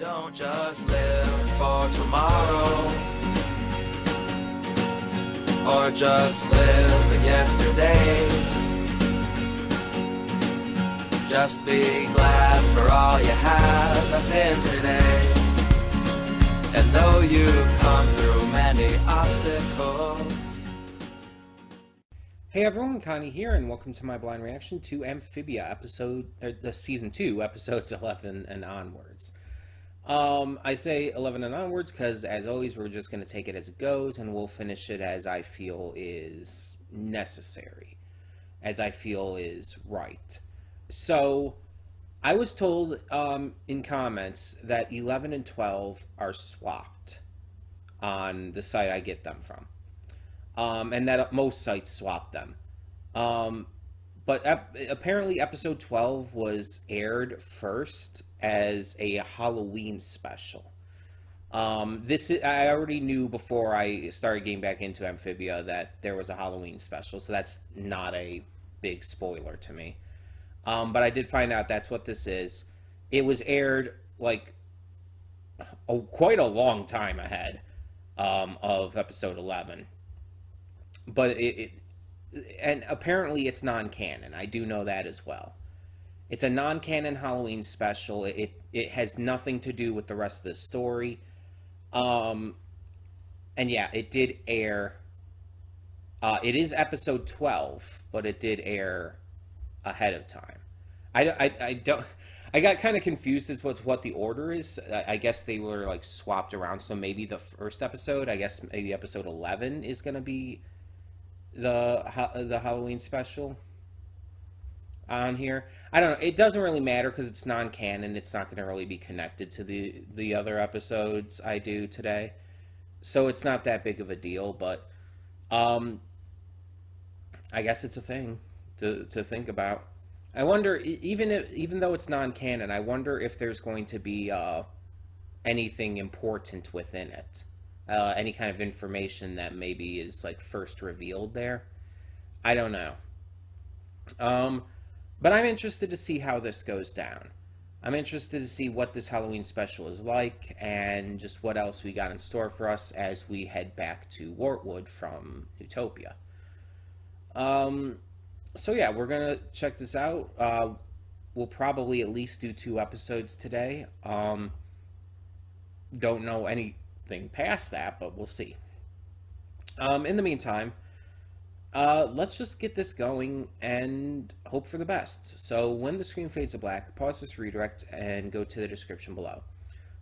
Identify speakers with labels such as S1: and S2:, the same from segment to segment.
S1: Don't just live for tomorrow, or just live in yesterday. Just be glad for all you have that's in today. And though you've come through many obstacles.
S2: Hey everyone, Connie here, and welcome to my blind reaction to Amphibia season 2, episodes 11 and onwards. I say 11 and onwards because, as always, we're just going to take it as it goes, and we'll finish it as I feel is necessary, as I feel is right. So, I was told in comments that 11 and 12 are swapped on the site I get them from. And that most sites swap them. But apparently episode 12 was aired first as a Halloween special. I already knew before I started getting back into Amphibia that there was a Halloween special, so that's not a big spoiler to me. But I did find out that's what this is. It was aired like quite a long time ahead of episode 11. But and apparently it's non-canon. I do know that as well. It's a non-canon Halloween special. It has nothing to do with the rest of the story. And yeah, it did air. It is episode 12, but it did air ahead of time. I got kind of confused as to what the order is. I guess they were like swapped around. So maybe the first episode, I guess maybe episode 11 is going to be the Halloween special on here. I don't know. It doesn't really matter because it's non-canon. It's not going to really be connected to the other episodes I do today, so it's not that big of a deal. But I guess it's a thing to think about. I wonder, even though it's non-canon, I wonder if there's going to be anything important within it. Any kind of information that maybe is like first revealed there. I don't know. But I'm interested to see how this goes down. I'm interested to see what this Halloween special is like and just what else we got in store for us as we head back to Wartwood from Utopia. So yeah, we're going to check this out. We'll probably at least do 2 episodes today. Don't know anything past that, but we'll see. In the meantime, let's just get this going and hope for the best. So when the screen fades to black, pause this redirect and go to the description below.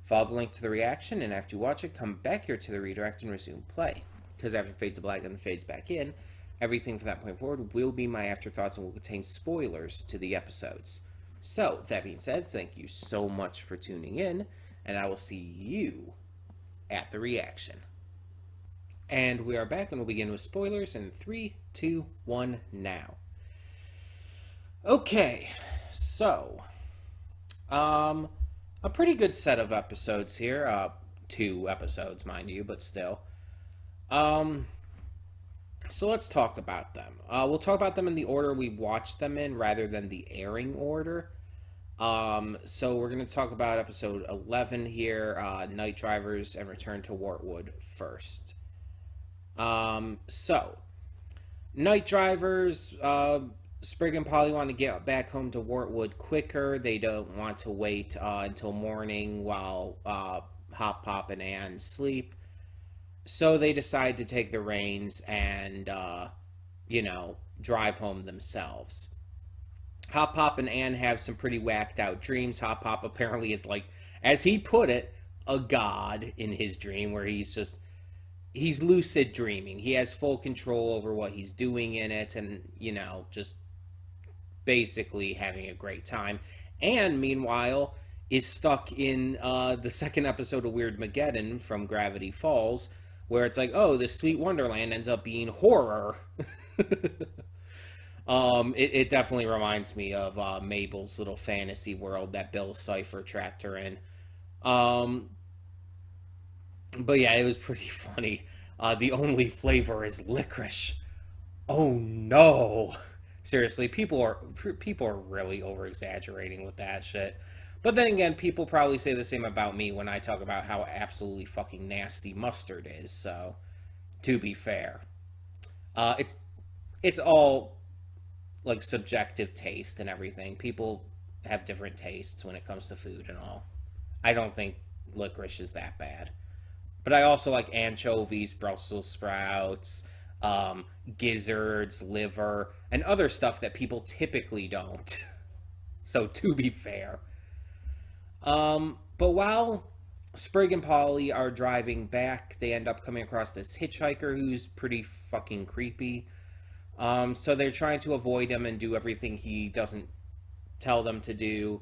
S2: Follow the link to the reaction, and after you watch it, come back here to the redirect and resume play. Because after it fades to black and it fades back in, everything from that point forward will be my afterthoughts and will contain spoilers to the episodes. So, that being said, thank you so much for tuning in, and I will see you at the reaction. And we are back, and we'll begin with spoilers in 3, 2, 1, now. Okay, so, a pretty good set of episodes here. 2 episodes, mind you, but still. So let's talk about them. We'll talk about them in the order we watched them in rather than the airing order. So we're going to talk about episode 11 here, Night Drivers and Return to Wartwood first. So, Night Drivers, Sprig and Polly want to get back home to Wartwood quicker. They don't want to wait until morning while Hop, Pop, and Ann sleep. So they decide to take the reins and, drive home themselves. Hop Pop and Ann have some pretty whacked out dreams. Hop Pop apparently is like, as he put it, a god in his dream where he's lucid dreaming. He has full control over what he's doing in it and, just basically having a great time. And meanwhile is stuck in the second episode of Weirdmageddon from Gravity Falls, where it's like, oh, this sweet wonderland ends up being horror. It definitely reminds me of Mabel's little fantasy world that Bill Cipher trapped her in. But yeah, it was pretty funny. The only flavor is licorice. Oh no! Seriously, people are really over exaggerating with that shit. But then again, people probably say the same about me when I talk about how absolutely fucking nasty mustard is. So, to be fair, it's all like subjective taste and everything. People have different tastes when it comes to food and all. I don't think licorice is that bad. But I also like anchovies, Brussels sprouts, gizzards, liver, and other stuff that people typically don't. So to be fair. But while Sprig and Polly are driving back, they end up coming across this hitchhiker who's pretty fucking creepy. So they're trying to avoid him and do everything he doesn't tell them to do,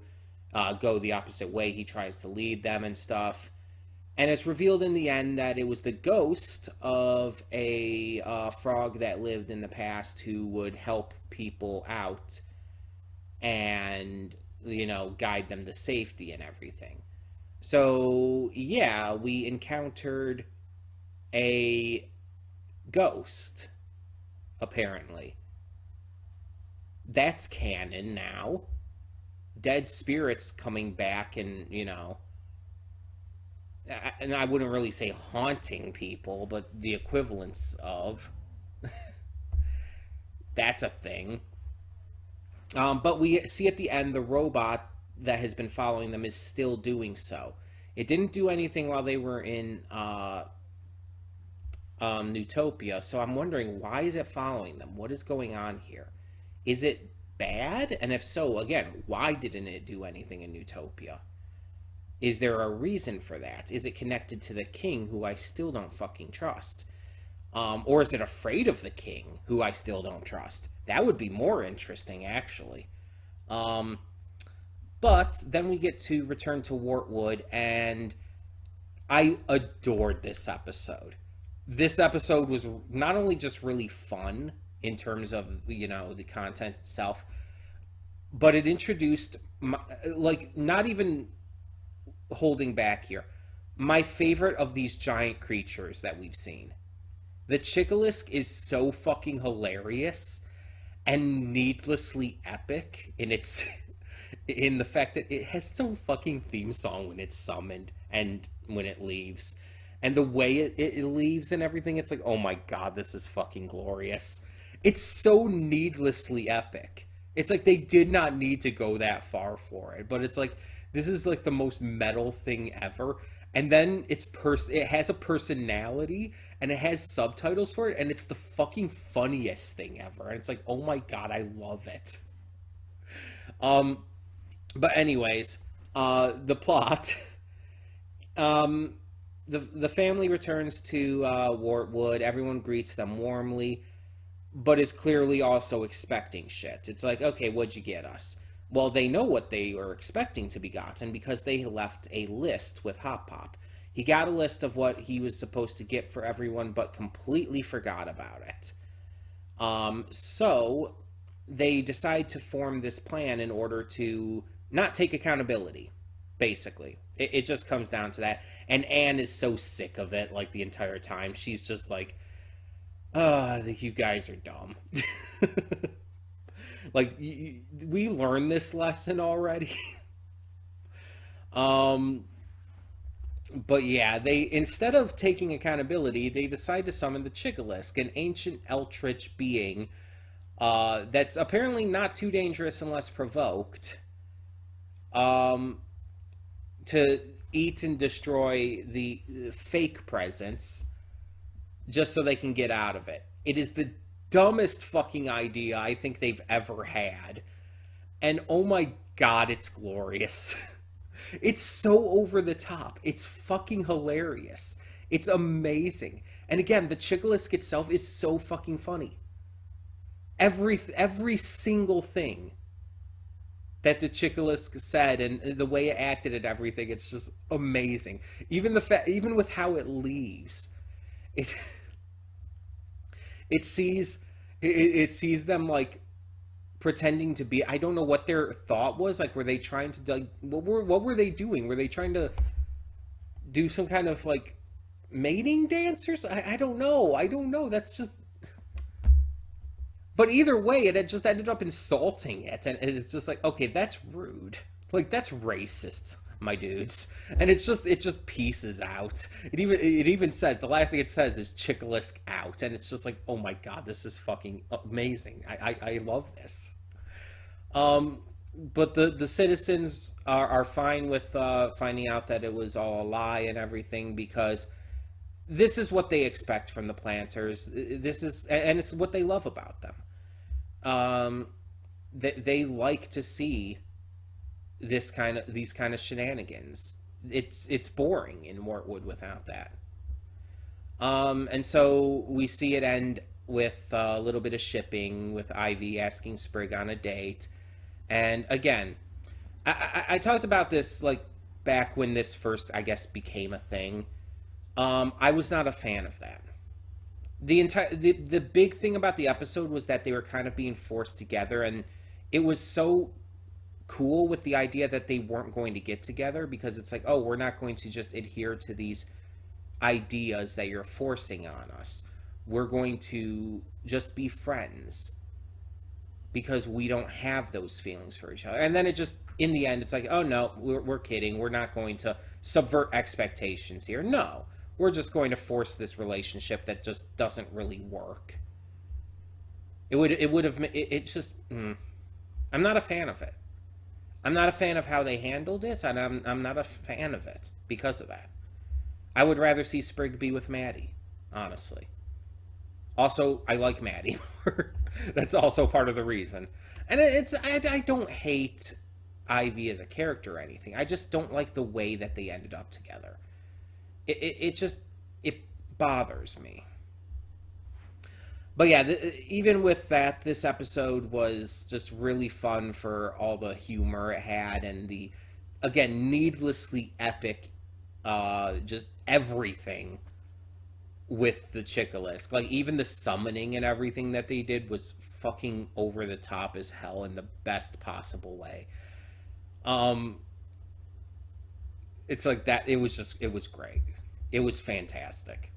S2: go the opposite way he tries to lead them and stuff. And it's revealed in the end that it was the ghost of a frog that lived in the past who would help people out and, guide them to safety and everything. So, yeah, we encountered a ghost, apparently. That's canon now. Dead spirits coming back and, and I wouldn't really say haunting people, but the equivalence of. That's a thing. But we see at the end the robot that has been following them is still doing so. It didn't do anything while they were in Newtopia, so I'm wondering, why is it following them? What is going on here? Is it bad? And if so, again, why didn't it do anything in Newtopia? Is there a reason for that? Is it connected to the king, who I still don't fucking trust? Or is it afraid of the king, who I still don't trust? That would be more interesting, actually. But then we get to return to Wartwood, and I adored this episode. This episode was not only just really fun in terms of, the content itself, but it introduced, not even holding back here, my favorite of these giant creatures that we've seen. The Chicka-lisk is so fucking hilarious and needlessly epic in the fact that it has its own fucking theme song when it's summoned and when it leaves. And the way it leaves and everything, it's like, oh my god, this is fucking glorious. It's so needlessly epic. It's like they did not need to go that far for it, but it's like, this is like the most metal thing ever. And then it has a personality, and it has subtitles for it, and it's the fucking funniest thing ever. And it's like, oh my god, I love it. But anyways, the plot. The family returns to Wartwood. Everyone greets them warmly, but is clearly also expecting shit. It's like, okay, what'd you get us? Well, they know what they were expecting to be gotten because they left a list with Hop Pop. He got a list of what he was supposed to get for everyone, but completely forgot about it. So they decide to form this plan in order to not take accountability, basically. It just comes down to that. And Anne is so sick of it, the entire time. She's just like, you guys are dumb. We learned this lesson already. But yeah, instead of taking accountability, they decide to summon the Chicka-lisk, an ancient eldritch being that's apparently not too dangerous unless provoked, to eat and destroy the fake presence just so they can get out of it. It is the dumbest fucking idea I think they've ever had. And oh my god, it's glorious. It's so over the top. It's fucking hilarious. It's amazing. And again, the Chicka-lisk itself is so fucking funny. Every single thing that the Chicka-lisk said and the way it acted and everything, it's just amazing. Even with how it leaves, it sees them pretending to be. I don't know what their thought was. Were they trying to what were they doing? Were they trying to do some kind of mating dance or something? I don't know. That's just. But either way, it had just ended up insulting it, and it's just okay, that's rude. Like, that's racist, my dudes. And it just pieces out. It even says, the last thing it says is Chicka-lisk out, and it's just like, oh my god, this is fucking amazing. I love this. But the citizens are fine with finding out that it was all a lie and everything, because this is what they expect from the planters. This is, and it's what they love about them. They like to see these kind of shenanigans. It's boring in Mortwood without that. And so we see it end with a little bit of shipping, with Ivy asking Sprig on a date. And again, I talked about this like back when this first, I guess, became a thing. I was not a fan of that. The big thing about the episode was that they were kind of being forced together, and it was so cool with the idea that they weren't going to get together, because it's like, oh, we're not going to just adhere to these ideas that you're forcing on us. We're going to just be friends because we don't have those feelings for each other. And then it just, in the end, it's like, oh no, we're kidding. We're not going to subvert expectations here. No, we're just going to force this relationship that just doesn't really work. It's just, I'm not a fan of it. I'm not a fan of how they handled it, and I'm not a fan of it because of that. I would rather see Sprig be with Maddie, honestly. Also, I like Maddie more. That's also part of the reason. And I don't hate Ivy as a character or anything. I just don't like the way that they ended up together. It bothers me. But yeah, even with that, this episode was just really fun for all the humor it had, and the, again, needlessly epic, just everything with the Chicka-lisk. Like, even the summoning and everything that they did was fucking over the top as hell in the best possible way. It's like that, it was great. It was fantastic.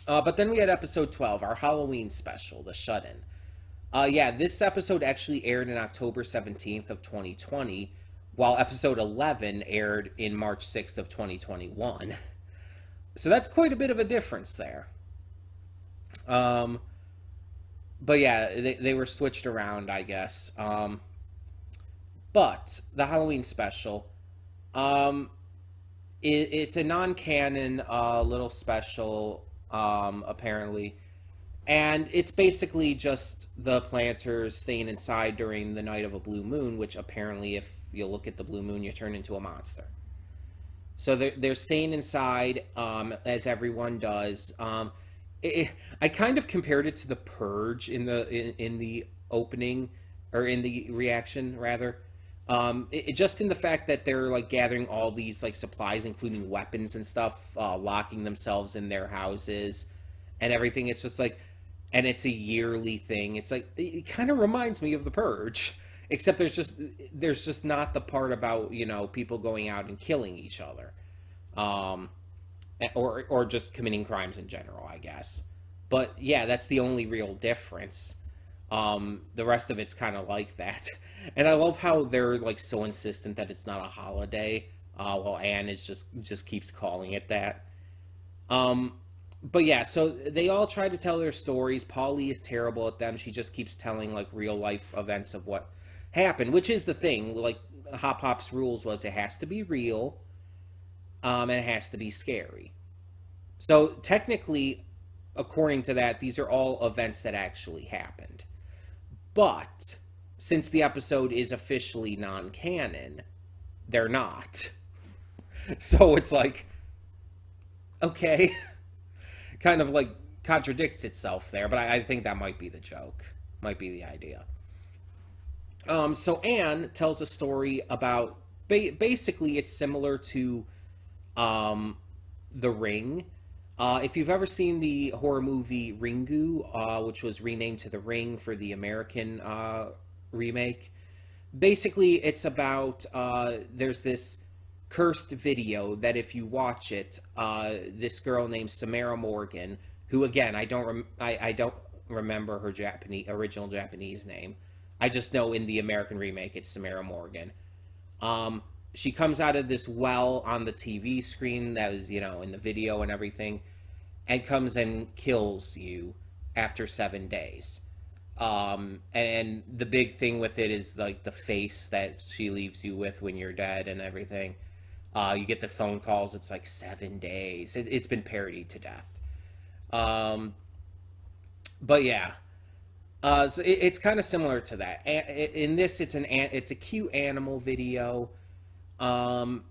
S2: But then we had episode 12, our Halloween special, The Shut-In. Yeah, this episode actually aired in October 17th of 2020, while episode 11 aired in March 6th of 2021. So that's quite a bit of a difference there. But yeah, they were switched around, I guess. But the Halloween special, it's a non-canon little special, apparently, and it's basically just the planters staying inside during the night of a blue moon, which apparently, if you look at the blue moon, you turn into a monster. So they're staying inside, as everyone does. I kind of compared it to the Purge in the opening, or in the reaction rather. Just in the fact that they're like gathering all these like supplies, including weapons and stuff, locking themselves in their houses and everything. It's just like, and it's a yearly thing. It's like, it kind of reminds me of the Purge, except there's just not the part about, you know, people going out and killing each other, or just committing crimes in general, I guess. But yeah, that's the only real difference. The rest of it's kind of like that. And I love how they're like so insistent that it's not a holiday, while Anne is just keeps calling it that. But yeah, so they all try to tell their stories. Polly is terrible at them. She just keeps telling like real life events of what happened, which is the thing. Like Hop Pop's rules was it has to be real, and it has to be scary. So technically, according to that, these are all events that actually happened. But since the episode is officially non-canon, they're not. So it's like, okay, kind of like contradicts itself there, but I think that might be the joke, might be the idea. So Anne tells a story about, basically it's similar to The Ring. If you've ever seen the horror movie Ringu, which was renamed to The Ring for the American remake, basically it's about, there's this cursed video that if you watch it, this girl named Samara Morgan, who again, I don't remember her original Japanese name. I just know in the American remake it's Samara Morgan. She comes out of this well on the TV screen that was, in the video and everything, and comes and kills you after 7 days. And the big thing with it is like the face that she leaves you with when you're dead and everything. You get the phone calls. It's like 7 days. It's been parodied to death. But yeah, so it's kind of similar to that. In this, it's a cute animal video. And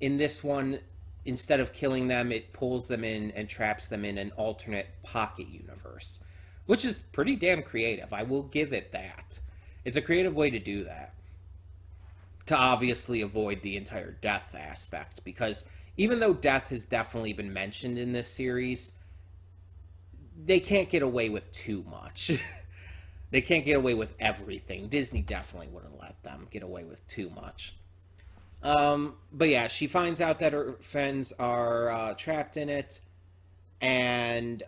S2: in this one, instead of killing them, it pulls them in and traps them in an alternate pocket universe, which is pretty damn creative. I will give it that. It's a creative way to do that, to obviously avoid the entire death aspect, because even though death has definitely been mentioned in this series, they can't get away with too much. They can't get away with everything. Disney definitely wouldn't let them get away with too much. But yeah, she finds out that her friends are trapped in it, and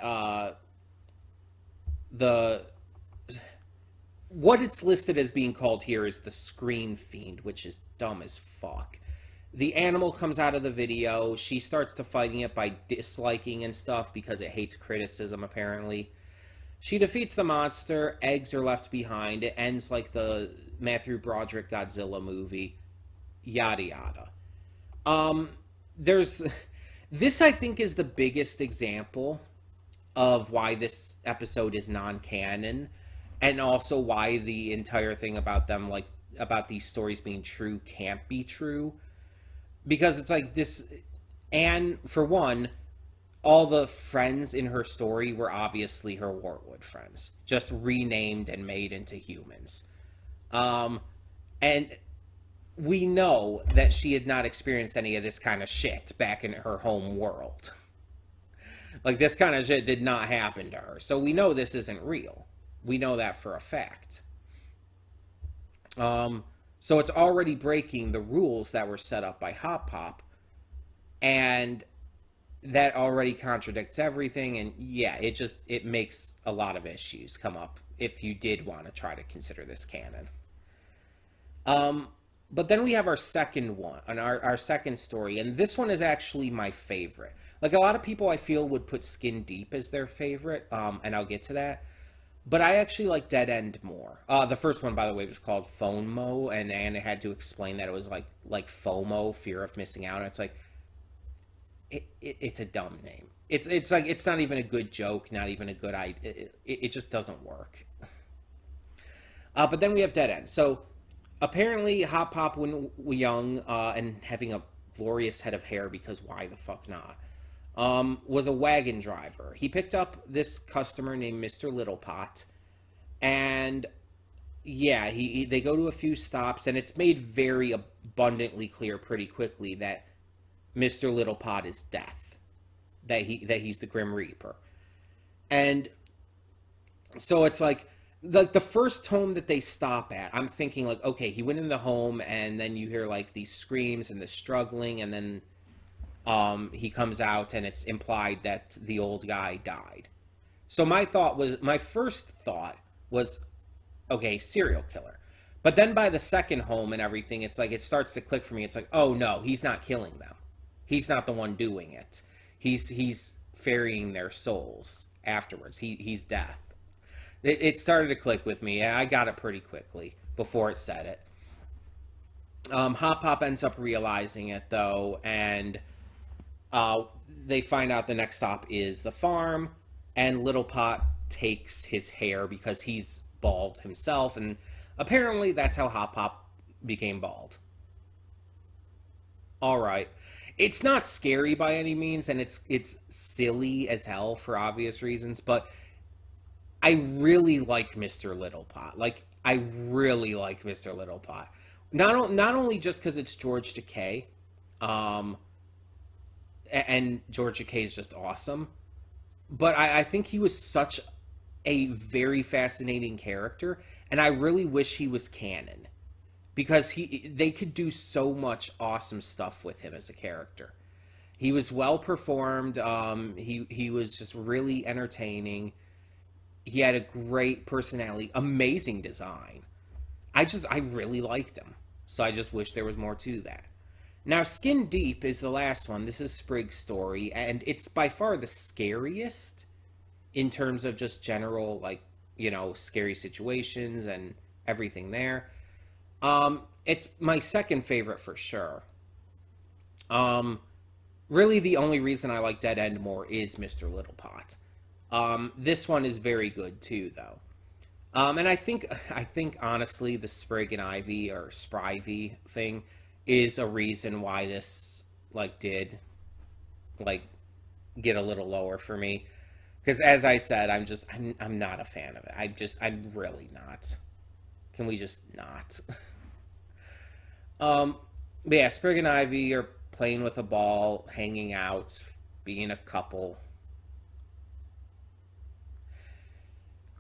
S2: what it's listed as being called here is the Screen Fiend, which is dumb as fuck. The animal comes out of the video. She starts to fighting it by disliking and stuff because it hates criticism, apparently. She defeats the monster. Eggs are left behind. It ends like the Matthew Broderick Godzilla movie. Yada yada. This, I think, is the biggest example of why this episode is non-canon, and also why the entire thing about them, like, about these stories being true can't be true. Because it's like this, and for one, all the friends in her story were obviously her Wartwood friends, just renamed and made into humans. And we know that she had not experienced any of this kind of shit back in her home world. Like, this kind of shit did not happen to her. So we know this isn't real. We know that for a fact. So it's already breaking the rules that were set up by Hop Pop. And that already contradicts everything. And yeah, it makes a lot of issues come up if you did want to try to consider this canon. But then we have our second one, and our second story. And this one is actually my favorite. Like, a lot of people, I feel, would put Skin Deep as their favorite. And I'll get to that. But I actually like Dead End more. The first one, by the way, was called FOMO, and it had to explain that it was like FOMO, fear of missing out. And it's like, it's a dumb name. It's like, it's not even a good joke, not even a good idea. It just doesn't work. But then we have Dead End. So apparently, Hop Pop, when young and having a glorious head of hair, because why the fuck not? Was a wagon driver. He picked up this customer named Mr. Littlepot, and yeah, they go to a few stops, and it's made very abundantly clear pretty quickly that Mr. Littlepot is Death, that he's the Grim Reaper. And so it's like the first home that they stop at, I'm thinking like, okay, he went in the home, and then you hear like these screams and the struggling, and then he comes out, and it's implied that the old guy died. So my first thought was, okay, serial killer. But then by the second home and everything, it's like, it starts to click for me. It's like, oh no, he's not killing them. He's not the one doing it. He's ferrying their souls afterwards. He's Death. It started to click with me, and I got it pretty quickly before it said it. Hop Pop ends up realizing it, though, and they find out the next stop is the farm, and Littlepot takes his hair because he's bald himself, and apparently that's how Hop Pop became bald. Alright. It's not scary by any means, and it's silly as hell for obvious reasons, but I really like Mr. Littlepot. Like, I really like Mr. Littlepot. Not only just because it's George Takei, and George Takei is just awesome, but I think he was such a very fascinating character, and I really wish he was canon, because they could do so much awesome stuff with him as a character. He was well performed. He was just really entertaining. He had a great personality, amazing design. I really liked him. So I just wish there was more to that. Now, Skin Deep is the last one. This is Sprig's story, and it's by far the scariest in terms of just general, like, scary situations and everything there. It's my second favorite for sure. Really, the only reason I like Dead End more is Mr. Littlepot. This one is very good too, though. And I think honestly, the Sprig and Ivy or Sprivy thing is a reason why this did get a little lower for me. Because as I said, I'm not a fan of it. I'm really not. Can we just not? But yeah, Sprig and Ivy are playing with a ball, hanging out, being a couple.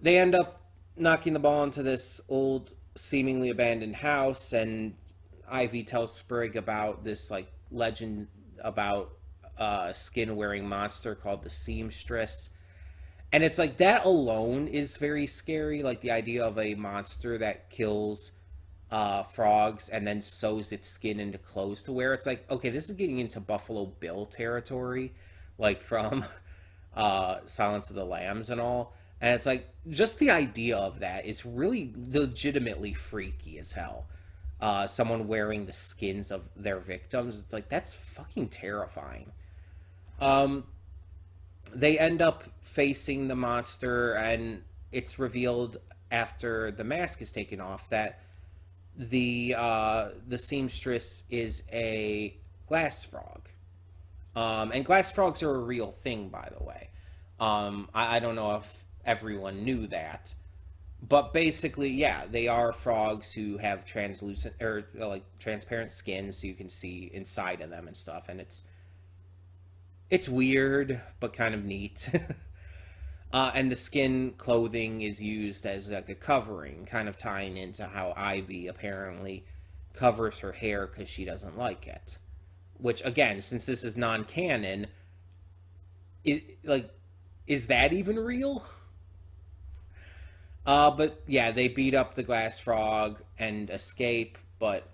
S2: They end up knocking the ball into this old, seemingly abandoned house, and Ivy tells Sprig about this legend about a skin-wearing monster called the Seamstress. And it's that alone is very scary, the idea of a monster that kills frogs and then sews its skin into clothes to wear. It's okay, this is getting into Buffalo Bill territory, from Silence of the Lambs and all. And it's just the idea of that is really legitimately freaky as hell. Someone wearing the skins of their victims. It's that's fucking terrifying. They end up facing the monster, and it's revealed after the mask is taken off that the seamstress is a glass frog. And glass frogs are a real thing, by the way. I don't know if everyone knew that, but basically, yeah, they are frogs who have translucent or transparent skin, so you can see inside of them and stuff, and it's weird but kind of neat. And the skin clothing is used as a covering, kind of tying into how Ivy apparently covers her hair because she doesn't like it. Which, again, since this is non-canon, is that even real? But yeah, they beat up the glass frog and escape, but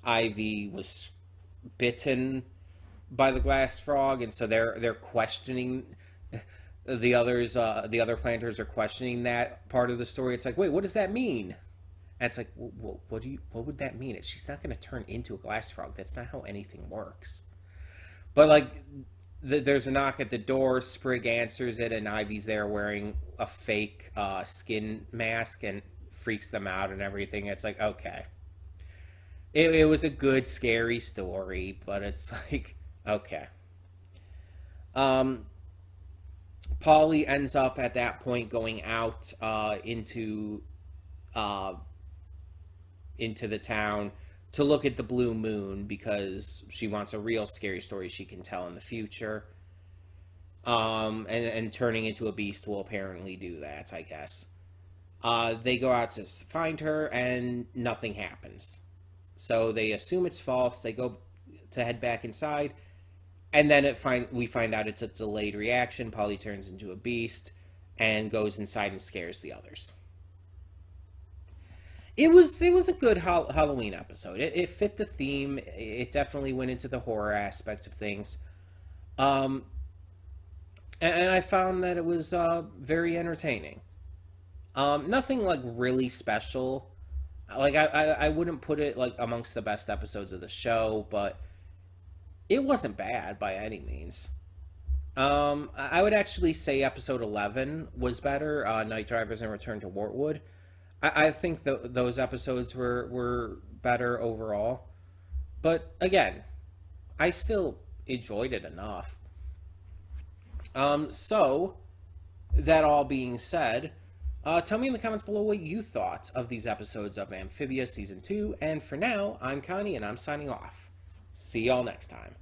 S2: Ivy was bitten by the glass frog, and so they're questioning the others. The other planters are questioning that part of the story. It's wait, what does that mean? And it's what would that mean? She's not going to turn into a glass frog. That's not how anything works. But there's a knock at the door. Sprig answers it, and Ivy's there wearing a fake skin mask and freaks them out and everything. It's okay. It was a good, scary story, but it's okay. Polly ends up at that point going out into the town to look at the blue moon because she wants a real scary story she can tell in the future. And turning into a beast will apparently do that, I guess. They go out to find her, and nothing happens. So they assume it's false. They go to head back inside, and then we find out it's a delayed reaction. Polly turns into a beast and goes inside and scares the others. It was a good Halloween episode. It fit the theme. It definitely went into the horror aspect of things. And I found that it was very entertaining. Nothing really special. I wouldn't put it amongst the best episodes of the show, but it wasn't bad by any means. I would actually say episode 11 was better. Night Drivers and Return to Wartwood. I think those episodes were better overall. But again, I still enjoyed it enough. So, that all being said, tell me in the comments below what you thought of these episodes of Amphibia Season 2. And for now, I'm Connie, and I'm signing off. See y'all next time.